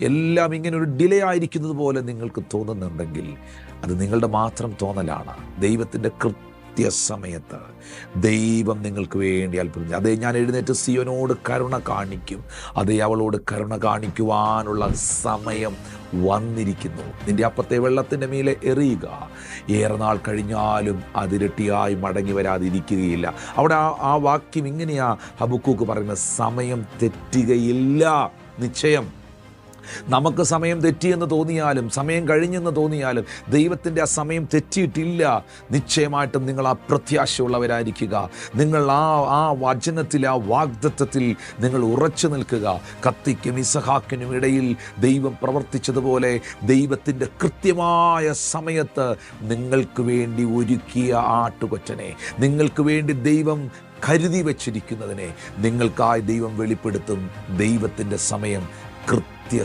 എല്ലാം ഇങ്ങനെ ഒരു ഡിലേ ആയിരിക്കുന്നത് പോലെ നിങ്ങൾക്ക് തോന്നുന്നുണ്ടെങ്കിൽ അത് നിങ്ങളുടെ മാത്രം തോന്നലാണ്. ദൈവത്തിൻ്റെ കൃത്യസമയത്ത് ദൈവം നിങ്ങൾക്ക് വേണ്ടി അത്ഭുതം. അതേ, ഞാൻ എഴുന്നേറ്റ് സിയോനോട് കരുണ കാണിക്കും, അതേ, അവളോട് കരുണ കാണിക്കുവാനുള്ള സമയം വന്നിരിക്കുന്നു. നിന്റെ അപ്പത്തെ വെള്ളത്തിൻ്റെ മീതെ എറിയുക, ഏറെ നാൾ കഴിഞ്ഞാലും അതിരട്ടിയായി മടങ്ങി വരാതിരിക്കുകയില്ല. അവിടെ ആ വാക്യം ഇങ്ങനെയാ ഹബക്കൂക്ക് പറയുന്നത്, സമയം തെറ്റുകയില്ല. നിശ്ചയം നമുക്ക് സമയം തെറ്റിയെന്ന് തോന്നിയാലും, സമയം കഴിഞ്ഞെന്ന് തോന്നിയാലും, ദൈവത്തിൻ്റെ ആ സമയം തെറ്റിയിട്ടില്ല. നിശ്ചയമായിട്ടും നിങ്ങൾ ആ പ്രത്യാശയുള്ളവരായിരിക്കുക. നിങ്ങൾ ആ വചനത്തിൽ, ആ വാഗ്ദത്തത്തിൽ നിങ്ങൾ ഉറച്ചു നിൽക്കുക. കത്തിക്കും ഇസഹാക്കിനും ഇടയിൽ ദൈവം പ്രവർത്തിച്ചതുപോലെ ദൈവത്തിൻ്റെ കൃത്യമായ സമയത്ത് നിങ്ങൾക്ക് വേണ്ടി ഒരുക്കിയ ആട്ടുകൊറ്റനെ, നിങ്ങൾക്ക് വേണ്ടി ദൈവം കരുതി വച്ചിരിക്കുന്നതിനെ നിങ്ങൾക്കായി ദൈവം വെളിപ്പെടുത്തും. ദൈവത്തിൻ്റെ സമയം കൃത്യ